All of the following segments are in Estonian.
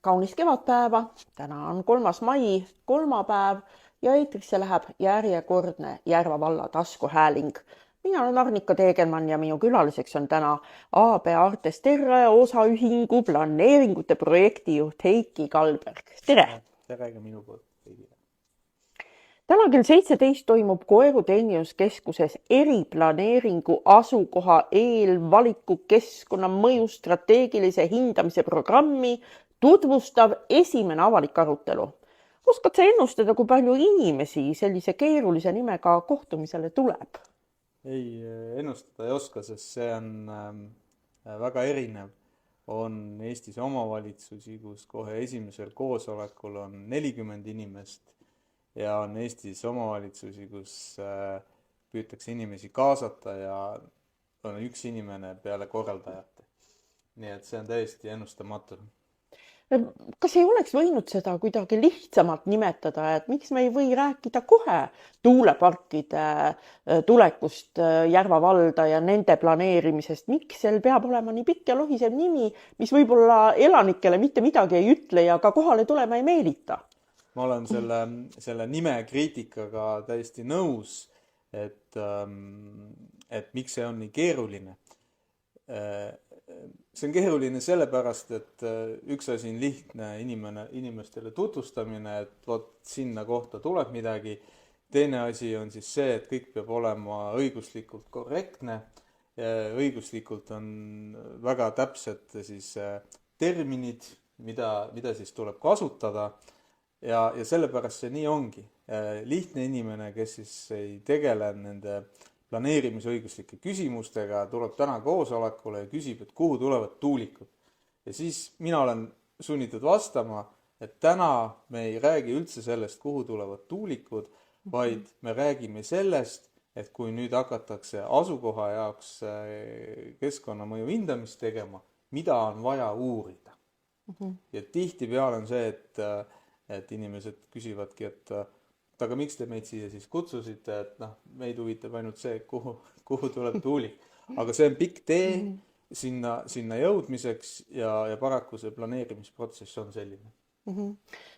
Kaunist kevadpäeva, täna on 3. mai, kolmapäev ja eetrisse läheb järjekordne Järva valla taskuhääling. Mina olen Arnika Teegelmann ja minu külaliseks on täna AB Artes Terra osaühingu planeeringute projektijuht Heiki Kalberg. Tere! Tere ka minu poolt kõigile. Täna kell 17 toimub Koeru teeninduskeskuses eriplaneeringu asukoha eelvaliku keskkonnamõju strateegilise hindamise programmi tutvustav esimene avalik arutelu. Oskad sa ennustada, kui palju inimesi sellise keerulise nimega kohtumisele tuleb? Ei, ennustada ei oska, sest see on väga erinev. On Eestis omavalitsusi, kus kohe esimesel koosolekul on 40 inimest ja on Eestis omavalitsusi, kus püütakse inimesi kaasata ja on üks inimene peale korraldajate. Nii et see on täiesti ennustamatu. Kas ei oleks võinud seda kuidagi lihtsamalt nimetada, et miks me ei või rääkida kohe tuuleparkide tulekust Järva valda ja nende planeerimisest? Miks seal peab olema nii pikk ja lohisev nimi, mis võib-olla elanikele mitte midagi ei ütle ja ka kohale tulema ei meelita? Ma olen selle nime kriitikaga täiesti nõus, et miks see on nii keeruline. See on keeruline sellepärast, et üks asi on lihtne inimestele tutvustamine, et vot sinna kohta tuleb midagi. Teine asi on siis see, et kõik peab olema õiguslikult korrektne. Õiguslikult on väga täpsed siis terminid, mida siis tuleb kasutada. Ja sellepärast see nii ongi. Lihtne inimene, kes siis ei tegele nende planeerimisõiguslike küsimustega, tuleb täna koosolekule ja küsib, et kuhu tulevad tuulikud. Ja siis mina olen sunnitud vastama, et täna me ei räägi üldse sellest, kuhu tulevad tuulikud, vaid me räägime sellest, et kui nüüd hakatakse asukoha jaoks keskkonnamõju hindamist tegema, mida on vaja uurida. Ja tihtipeale on see, et inimesed küsivadki, et aga miks te meid siia siis kutsusite, et meid huvitab ainult see, kuhu tuleb tuulik. Aga see on pikk tee sinna jõudmiseks ja paraku see planeerimisprotsess on selline.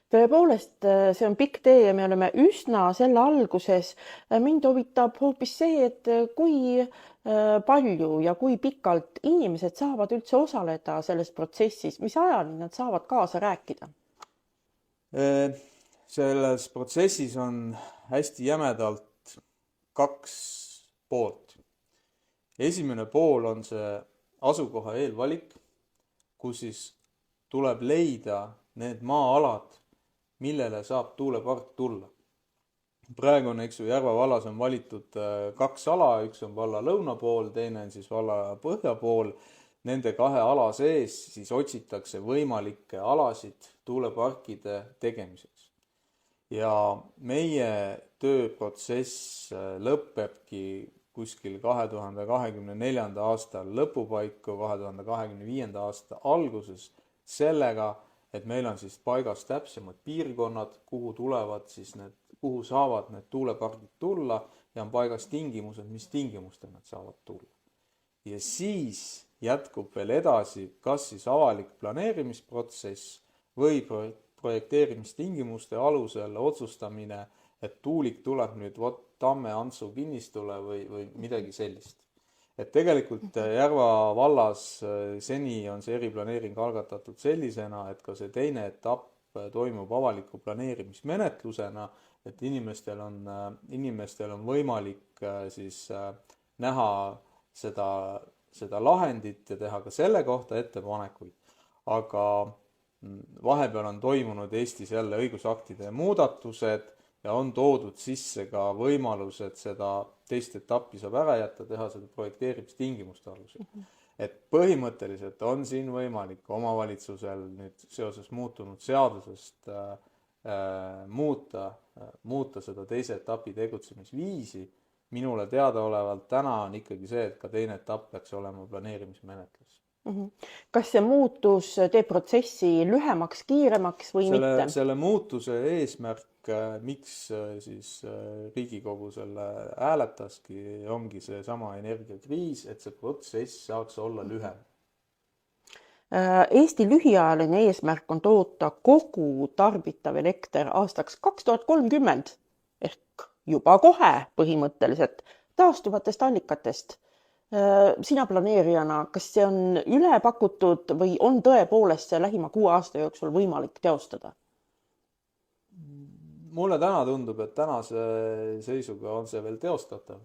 Tõepoolest, see on pikk tee ja me oleme üsna selle alguses. Mind huvitab hoopis see, et kui palju ja kui pikalt inimesed saavad üldse osaleda selles protsessis, mis ajani nad saavad kaasa rääkida? Selles protsessis on hästi jämedalt 2 poolt. Esimene pool on see asukoha eelvalik, kus siis tuleb leida need maa-alad, millele saab tuulepark tulla. Praegu on, Järva vallas on valitud 2 ala, üks on valla lõunapool, teine on siis valla põhjapool. Nende 2 ala sees siis otsitakse võimalikke alasid tuuleparkide tegemiseks. Ja meie tööprotsess lõppebki kuskil 2024. aastal lõpupaiku, 2025. aasta alguses sellega, et meil on siis paigas täpsemad piirkonnad, kuhu saavad need tuulepargid tulla ja on paigas tingimused, mis tingimustel nad saavad tulla. Ja siis jätkub veel edasi, kas siis avalik planeerimisprotsess või projekteerimistingimuste alusel otsustamine, et tuulik tuleb nüüd Tamme-Antsu kinnistule või midagi sellist. Et tegelikult Järva vallas seni on see eriplaneering algatatud sellisena, et ka see teine etapp toimub avaliku planeerimismenetlusena, et inimestel on võimalik siis näha seda lahendit ja teha ka selle kohta ettepanekuid. Aga vahepeal on toimunud Eestis jälle õigusaktide muudatused ja on toodud sisse ka võimalus, et seda teist etappi saab ära jätta, teha seda projekteerimistingimuste alusel. Et põhimõtteliselt on siin võimalik omavalitsusel nüüd seoses muutunud seadusest muuta seda teise etapi tegutsemisviisi. Minule teadaolevalt täna on ikkagi see, et ka teine etapp peaks olema planeerimismenetlus. Kas see muutus teeb protsessi lühemaks, kiiremaks või mitte? Selle muutuse eesmärk, miks siis Riigikogu selle hääletaski, ongi see sama energiakriis, et see protsess saaks olla lühem. Eesti lühiajaline eesmärk on toota kogu tarbitav elekter aastaks 2030 ehk juba kohe põhimõtteliselt taastuvatest allikatest. Sina planeerijana, kas see on üle pakutud või on tõepoolest see lähima 6 aasta jooksul võimalik teostada? Mulle täna tundub, et tänase seisuga on see veel teostatav.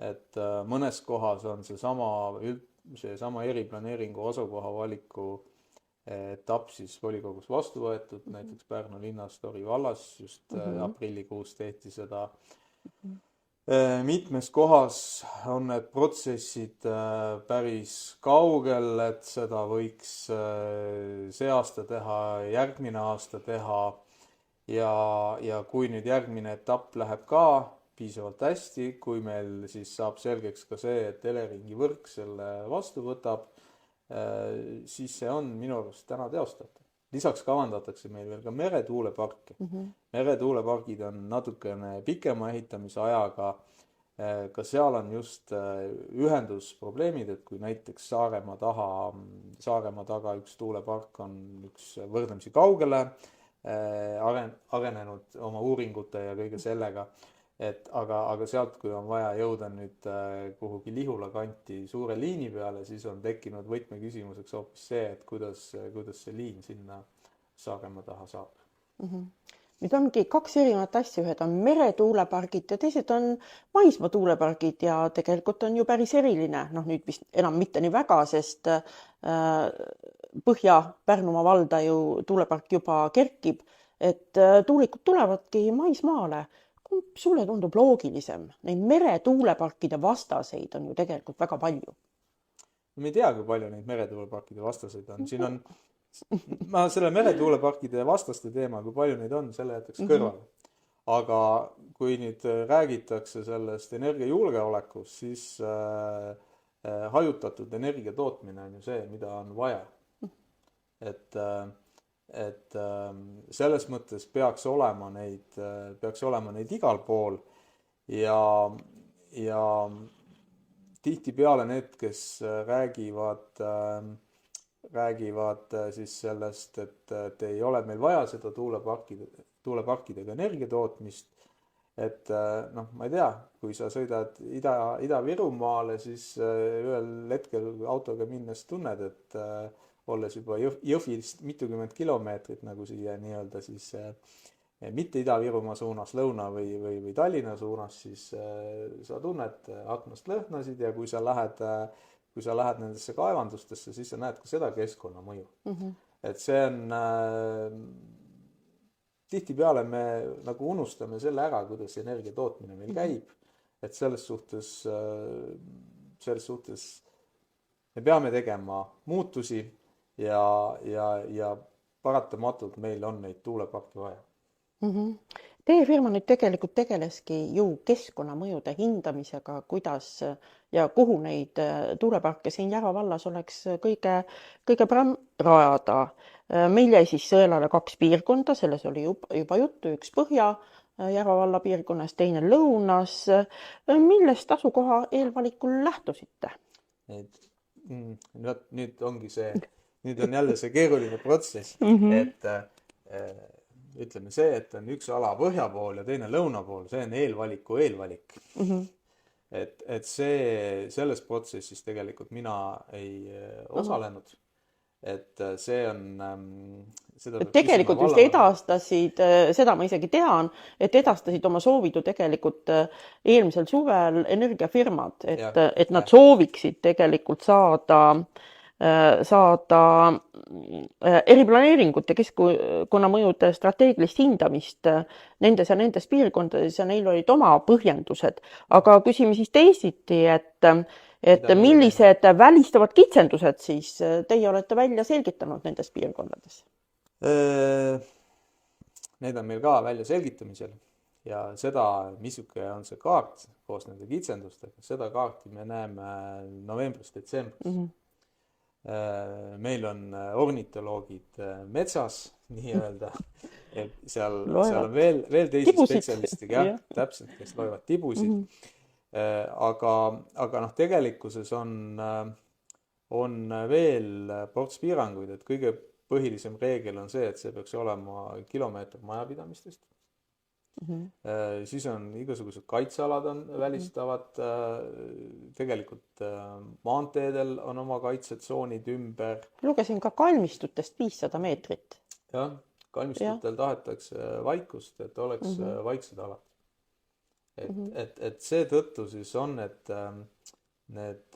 Et mõnes kohas on seesama eriplaneeringu asukoha valiku etapp siis volikogus vastu võetud, näiteks Pärnu linnas Tori vallas just aprillikuus tehti seda. Mitmes kohas on need protsessid päris kaugel, et seda võiks see aasta teha, järgmine aasta teha ja kui nüüd järgmine etapp läheb ka piisavalt hästi, kui meil siis saab selgeks ka see, et Eleringi võrk selle vastu võtab, siis see on minu arust täna teostatav. Lisaks kavandatakse meil veel ka meretuuleparke. Meretuulepargid on natukene pikema ehitamise ajaga. Ka seal on just ühendusprobleemid, et kui näiteks Saaremaa taga üks tuulepark on üks võrdlemisi kaugele arenenud oma uuringute ja kõige sellega, aga sealt, kui on vaja jõuda nüüd kuhugi Lihula kanti suure liini peale, siis on tekkinud võtmeküsimuseks hoopis see, et kuidas see liin sinna Saaremaa taha saab. Nüüd ongi 2 erinevat asja, ühed on meretuulepargid ja teised on maismaa tuulepargid ja tegelikult on ju päris eriline, nüüd vist enam mitte nii väga, sest Põhja-Pärnumaa valda ju tuulepark juba kerkib, et tuulikud tulevadki maismaale. Kumb sulle tundub loogilisem? Neid meretuuleparkide vastaseid on ju tegelikult väga palju. Ma ei tea, kui palju neid meretuuleparkide vastaseid on. Ma selle meretuuleparkide vastaste teema, kui palju neid on, selle jätaks kõrvale. Aga kui nüüd räägitakse sellest energiajulgeolekust, siis hajutatud energia tootmine on ju see, mida on vaja. Et selles mõttes peaks olema neid igal pool ja tihtipeale need, kes räägivad siis sellest, et ei ole meil vaja seda tuuleparkidega energia tootmist, et ma ei tea, kui sa sõidad Ida-Virumaale, siis ühel hetkel autoga minnes tunned, et olles juba Jõhvist mitukümmend kilomeetrit nagu siia nii-öelda siis mitte Ida-Virumaa suunas, Lõuna või Tallinna suunas, siis sa tunned aknast lõhnasid ja kui sa lähed nendesse kaevandustesse, siis sa näed ka seda keskkonnamõju. Et see on, tihtipeale me nagu unustame selle ära, kuidas energia tootmine meil käib. Et selles suhtes me peame tegema muutusi ja paratamatult meil on neid tuuleparke vaja. Teie firma nüüd tegelikult tegeleski ju keskkonnamõjude hindamisega, kuidas ja kuhu neid tuuleparke siin Järva vallas oleks kõige parem rajada. Meil jäi siis Sõelale 2 piirkonda, selles oli juba juttu, üks Põhja Järva valla piirkonnas, teine Lõunas. Millest asukoha eelvalikul lähtusite? Nüüd ongi see, nüüd on jälle see keeruline protsess, et ütleme see, et on üks ala põhja pool ja teine lõuna pool, see on eelvaliku eelvalik. Et selles protsessis tegelikult mina ei osalenud. Et see on... Tegelikult just edastasid, seda ma isegi tean, et edastasid oma soovidu tegelikult eelmisel suvel energiafirmad, et nad sooviksid tegelikult saada eriplaneeringut ja keskkonnamõjude strateegilist hindamist nendes ja nendes piirkondades ja neil olid oma põhjendused. Aga küsime siis teisiti, et millised välistavad kitsendused siis teie olete välja selgitanud nendes piirkondades? Need on meil ka välja selgitamisel ja seda, missuke on see kaart koos nende kitsendustega, seda kaarti me näeme novembris-detsembris. Meil on ornitoloogid metsas, nii-öelda. Seal on veel teisi spetsialistiga, täpselt, kes loevad tibusid. Aga tegelikkuses on veel ports piiranguid, et kõige põhilisem reegel on see, et see peaks olema kilomeeter majapidamistest. Siis on igasugused kaitsealad on välistavad, tegelikult maanteedel on oma kaitsetsoonid ümber. Lugesin ka kalmistutest 500 meetrit. Jah, kalmistutel tahetakse vaikust, et oleks vaiksed alad. Et seetõttu siis on, et need,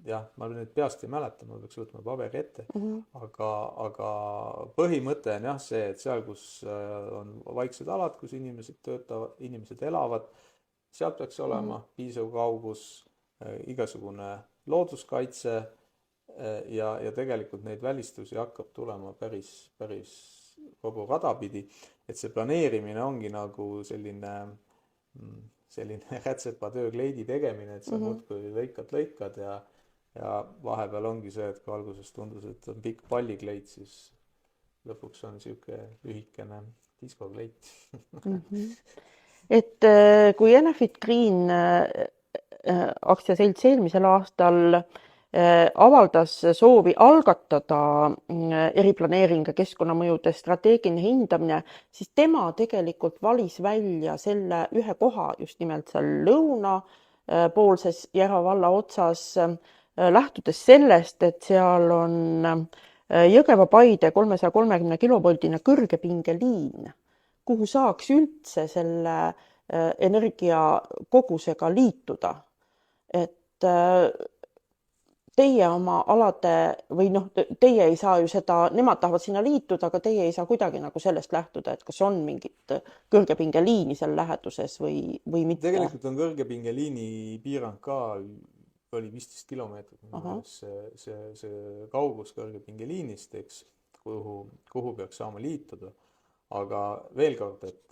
jah, ma nüüd peast ei mäleta, ma peaks võtma paberi ette, aga põhimõte on jah see, et seal, kus on vaiksed alad, kus inimesed töötavad, inimesed elavad, sealt peaks olema piisav kaugus, igasugune looduskaitse ja tegelikult neid välistusi hakkab tulema päris kogu rada pidi, et see planeerimine ongi nagu selline rätsepatöö kleidi tegemine, et sa muudkui lõikad ja vahepeal ongi see, et kui alguses tundus, et on pikk pallikleit, siis lõpuks on siuke lühikene diskokleit. Et kui Enefit Green aktsiaselts eelmisel aastal avaldas soovi algatada eriplaneering ja keskkonnamõjude strateegiline hindamine, siis tema tegelikult valis välja selle ühe koha just nimelt seal lõunapoolses Järva valla otsas, lähtudes sellest, et seal on Jõgeva-Paide 330 kilovoldine kõrgepingeliin, kuhu saaks üldse selle energiakogusega liituda. Et teie oma alade või teie ei saa ju seda, nemad tahavad sinna liituda, aga teie ei saa kuidagi nagu sellest lähtuda, et kas on mingit kõrgepingeliini seal läheduses või mitte. Tegelikult on kõrgepingeliini piirang ka, oli 15 kilomeetrit, see kaugus kõrgepingeliinist, eks, kuhu peaks saama liituda. Aga veel kord, et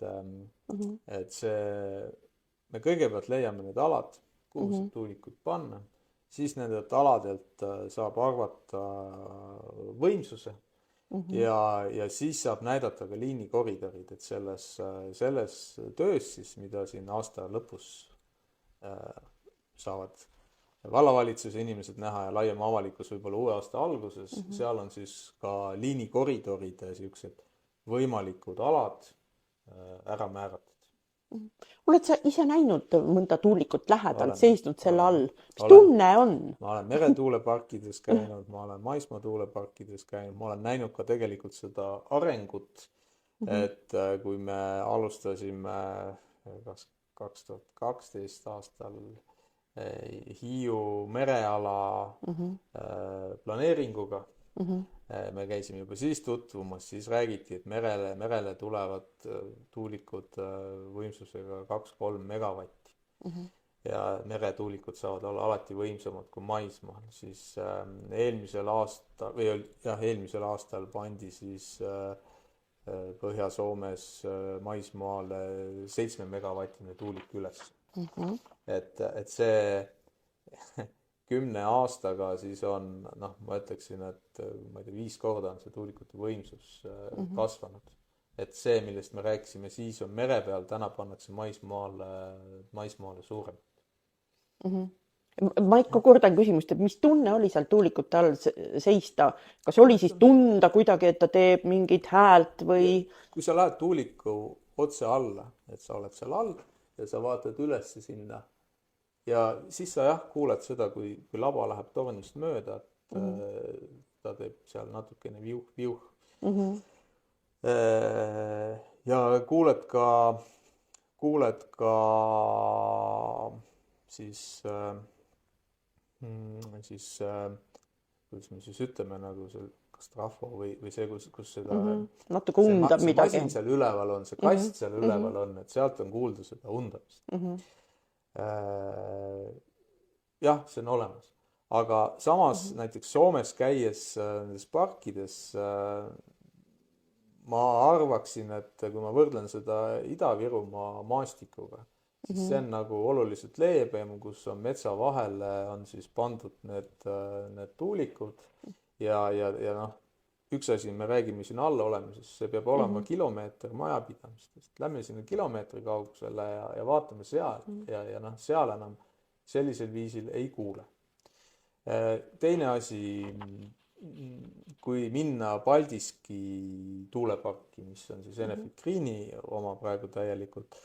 me kõigepealt leiame need alad, kuhu see tuulikud panna, siis nendelt aladelt saab arvata võimsuse ja siis saab näidata ka liinikoridorid, et selles töös siis, mida siin aasta lõpus saavad vallavalitsuse inimesed näha ja laiem avalikkus võib-olla uue aasta alguses, seal on siis ka liinikoridoride siuksed võimalikud alad ära määratud. Oled sa ise näinud mõnda tuulikut lähedalt, seisnud selle all? Mis tunne on? Ma olen meretuuleparkides käinud, ma olen maismaatuuleparkides käinud, ma olen näinud ka tegelikult seda arengut, et kui me alustasime 2012 aastal Hiiu mereala planeeringuga, me käisime juba siis tutvumas, siis räägiti, et merele tulevad tuulikud võimsusega 2-3 megavatti. Ja meretuulikud saavad olla alati võimsamad kui maismaal. Siis eelmisel aastal pandi siis Põhja-Soomes maismaale 7 megavatine tuulik üles. Et see 10 aastaga siis on, ma ütleksin, et ma ei tea, 5 korda on see tuulikute võimsus kasvanud. Et see, millest me rääkisime, siis on mere peal, täna pannakse maismaale suuremalt. Ma ikka kordan küsimust, et mis tunne oli seal tuulikute all seista? Kas oli siis tunda kuidagi, et ta teeb mingit häält või? Kui sa lähed tuuliku otse alla, et sa oled seal all ja sa vaatad üles sinna ja siis sa kuuled seda, kui laba läheb tornist mööda, et ta teeb seal natukene viuh. Ja kuuled ka siis kuidas me siis ütleme, nagu see kas trafo või see, kus seda natuke undab midagi. See masin seal üleval on, see kast seal üleval on, et sealt on kuulda seda undamist. Jah, see on olemas. Aga samas näiteks Soomes käies nendes parkides ma arvaksin, et kui ma võrdlen seda Ida-Virumaa maastikuga, siis see on nagu oluliselt leebem, kus on metsa vahele on siis pandud need tuulikud ja üks asi, me räägime siin alla olemisest, see peab olema kilomeeter majapidamistest. Lähme sinna kilomeetri kaugusele ja vaatame seal ja seal enam sellisel viisil ei kuule. Teine asi, kui minna Paldiski tuuleparki, mis on siis Enefit Greeni oma praegu täielikult,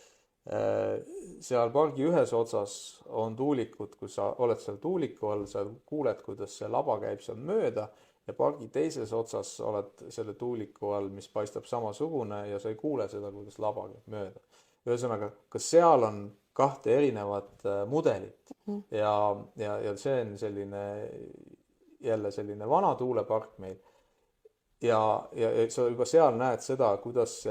seal pargi ühes otsas on tuulikud, kui sa oled seal tuuliku all, sa kuuled, kuidas see laba käib seal mööda ja pargi teises otsas oled selle tuuliku all, mis paistab samasugune ja sa ei kuule seda, kuidas laba käib mööda. Ühesõnaga, ka seal on kahte erinevat mudelit ja see on jälle selline vana tuulepark meil ja sa juba seal näed seda, kuidas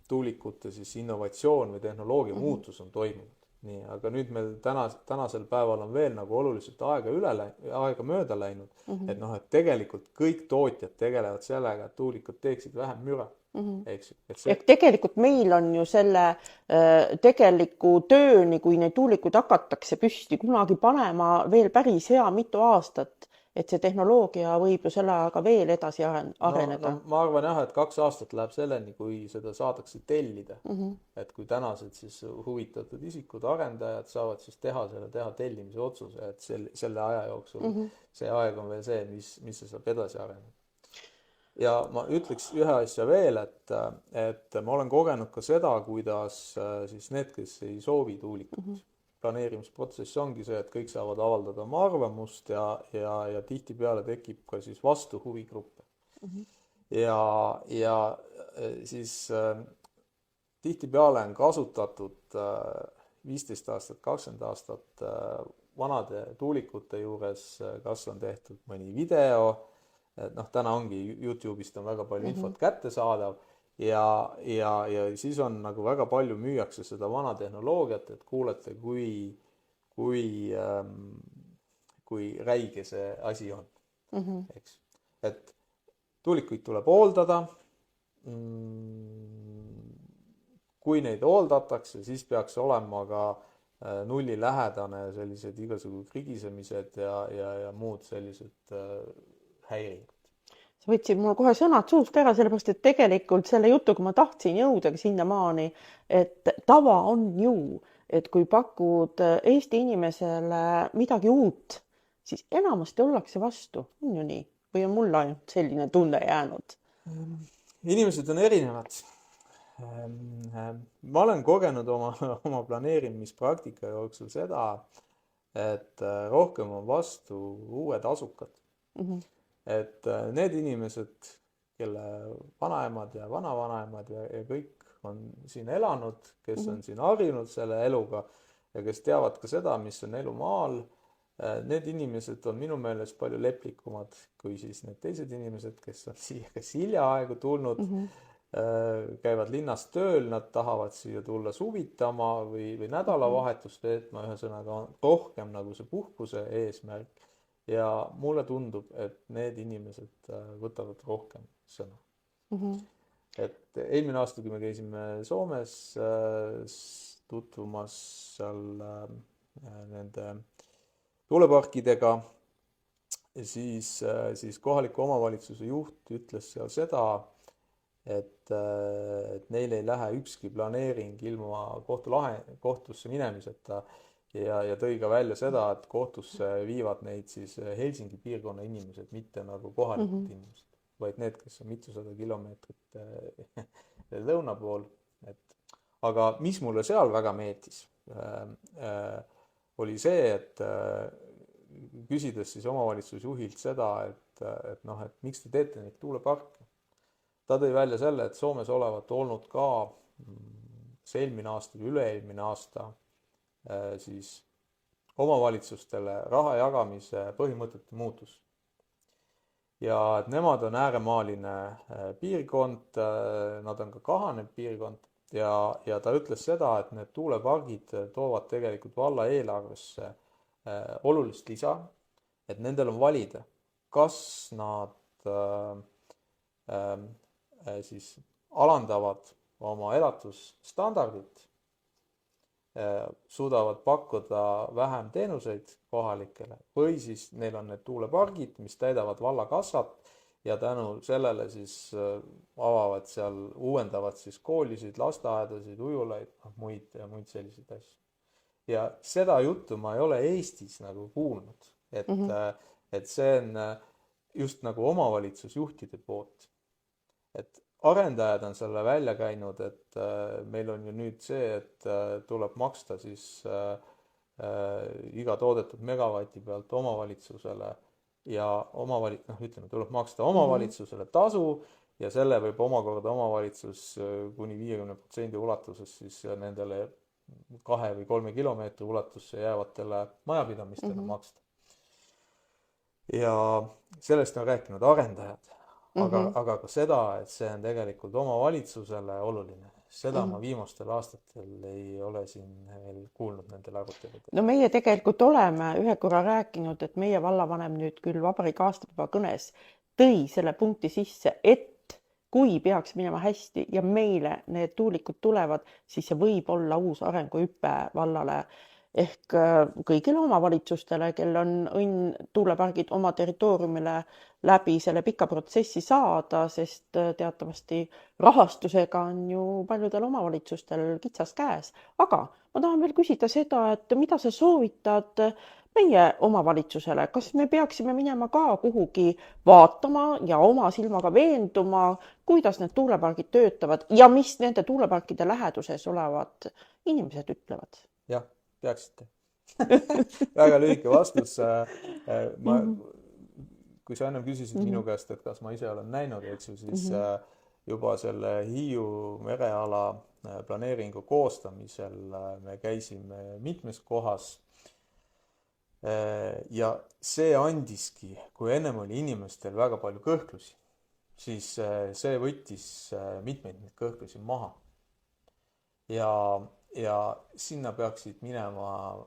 tuulikute siis innovatsioon või tehnoloogia muutus on toimunud. Nii, aga nüüd meil tänasel päeval on veel nagu oluliselt aega mööda läinud, et noh, et tegelikult kõik tootjad tegelevad sellega, et tuulikud teeksid vähem müra. Ehk tegelikult meil on ju selle tegeliku tööni, kui neid tuulikuid hakatakse püsti kunagi panema veel päris hea mitu aastat, et see tehnoloogia võib ju selle ajaga veel edasi areneda. No, ma arvan jah, et 2 aastat läheb selleni, kui seda saadakse tellida. Et kui tänased siis huvitatud isikud, arendajad saavad siis teha tellimise otsuse, et selle aja jooksul see aeg on veel see, mis see saab edasi areneda. Ja ma ütleks ühe asja veel, et ma olen kogenud ka seda, kuidas siis need, kes ei soovi tuulikut, planeerimisprotsess ongi see, et kõik saavad avaldada oma arvamust ja tihtipeale tekib ka siis vastu huvigruppe. Ja siis tihtipeale on kasutatud 15 aastat, 20 aastat vanade tuulikute juures, kas on tehtud mõni video, noh, täna ongi YouTube'ist on väga palju infot kättesaadav ja siis on nagu väga palju müüakse seda vana tehnoloogiat, et kuulete, kui räige see asi on. Eks? Et tuulikuid tuleb hooldada. Kui neid hooldatakse, siis peaks olema ka nullilähedane sellised igasugu krigisemised ja muud sellised häiringud. Sa võtsid mul kohe sõnad suust ära, sellepärast, et tegelikult selle jutuga ma tahtsin jõudagi sinnamaani, et tava on ju, et kui pakud Eesti inimesele midagi uut, siis enamasti ollakse vastu, on ju nii? Või on mul ainult selline tunne jäänud? Inimesed on erinevad. Ma olen kogenud oma planeerimispraktika jooksul seda, et rohkem on vastu uued asukad. Et need inimesed, kelle vanaemad ja vanavanaemad ja kõik on siin elanud, kes on siin harjunud selle eluga ja kes teavad ka seda, mis on elu maal, need inimesed on minu meelest palju leplikumad kui siis need teised inimesed, kes on siia kas hiljaaegu tulnud, käivad linnas tööl, nad tahavad siia tulla suvitama või nädalavahetust veetma, ühesõnaga rohkem nagu see puhkuse eesmärk. Ja mulle tundub, et need inimesed võtavad rohkem sõna. Et eelmine aasta, kui me käisime Soomes tutvumas seal nende tuuleparkidega, siis kohaliku omavalitsuse juht ütles seal seda, et neil ei lähe ükski planeering ilma kohtusse minemiseta ja tõi ka välja seda, et kohtusse viivad neid siis Helsingi piirkonna inimesed, mitte nagu kohalikud inimesed, vaid need, kes on mitusada kilomeetrit lõuna pool. Aga mis mulle seal väga meeldis, oli see, et küsides siis omavalitsusjuhilt seda, et miks te teete neid tuuleparke. Ta tõi välja selle, et Soomes olevat olnud ka see eelmine aasta või üle-eelmine aasta siis omavalitsustele raha jagamise põhimõtete muutus. Ja et nemad on ääremaaline piirkond, nad on ka kahanev piirkond ja ta ütles seda, et need tuulepargid toovad tegelikult valla eelarvesse olulist lisa, et nendel on valida, kas nad siis alandavad oma elatusstandardit, suudavad pakkuda vähem teenuseid kohalikele või siis neil on need tuulepargid, mis täidavad valla kassat ja tänu sellele siis uuendavad siis koolisid, lasteaedasid, ujulaid, muid selliseid asju. Ja seda juttu ma ei ole Eestis nagu kuulnud, et et see on just nagu omavalitsusjuhtide poolt. Et arendajad on selle välja käinud, et meil on ju nüüd see, et tuleb maksta siis iga toodetud megavati pealt omavalitsusele ja ütleme, tuleb maksta omavalitsusele tasu ja selle võib omakorda omavalitsus kuni 50% ulatuses siis nendele 2 või 3 kilomeetri ulatusse jäävatele majapidamistele maksta. Ja sellest on rääkinud arendajad, aga ka seda, et see on tegelikult omavalitsusele oluline. Seda ma viimastel aastatel ei ole siin veel kuulnud nendel aruteludel. No meie tegelikult oleme ühe korra rääkinud, et meie vallavanem nüüd küll vabariigi aastapäeva kõnes tõi selle punkti sisse, et kui peaks minema hästi ja meile need tuulikud tulevad, siis see võib olla uus arenguhüpe vallale ehk kõigile omavalitsustele, kel on õnn tuulepargid oma territooriumile läbi selle pika protsessi saada, sest teatavasti rahastusega on ju paljudel omavalitsustel kitsas käes. Aga ma tahan veel küsida seda, et mida sa soovitad meie omavalitsusele, kas me peaksime minema ka kuhugi vaatama ja oma silmaga veenduma, kuidas need tuulepargid töötavad ja mis nende tuuleparkide läheduses olevad inimesed ütlevad? Jah, peaksite. Väga lühike vastus. Kui sa ennem küsisid minu käest, et kas ma ise olen näinud, siis juba selle Hiiu mereala planeeringu koostamisel me käisime mitmes kohas. Ja see andiski, kui ennem oli inimestel väga palju kõhklusi, siis see võttis mitmeid kõhklusi maha. Ja sinna peaksid minema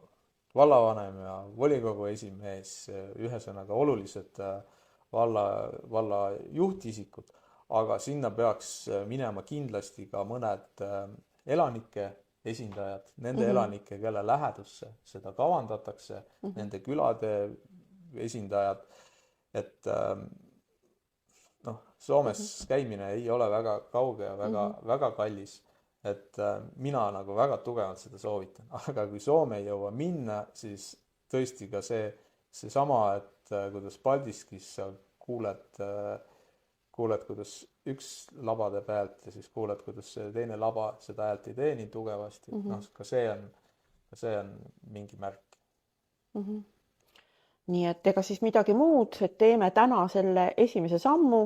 vallavanem ja volikogu esimees, ühesõnaga olulised valla juhtisikud, aga sinna peaks minema kindlasti ka mõned elanike esindajad, nende elanike, kelle lähedusse seda kavandatakse, nende külade esindajad, et Soomes käimine ei ole väga kauge ja väga kallis, et mina nagu väga tugevalt seda soovitan, aga kui Soome ei jõua minna, siis tõesti ka seesama, et kuidas Paldiskis sa kuuled, kuidas üks labade pealt ja siis kuuled, kuidas teine laba seda häält ei tee nii tugevasti. Ka see on mingi märk. Nii et ega siis midagi muud, et teeme täna selle esimese sammu,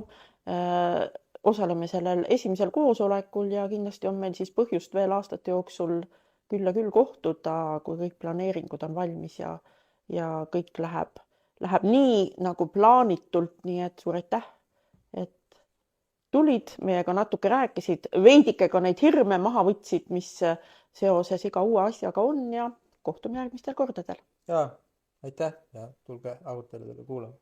osaleme sellel esimesel koosolekul ja kindlasti on meil siis põhjust veel aastate jooksul küll kohtuda, kui kõik planeeringud on valmis ja kõik läheb nii nagu plaanitult, nii et suur aitäh, et tulid, meiega natuke rääkisid, veidike ka neid hirme maha võtsid, mis seoses iga uue asjaga on ja kohtume järgmistel kordadel. Ja, aitäh ja tulge aruteludele kuulama.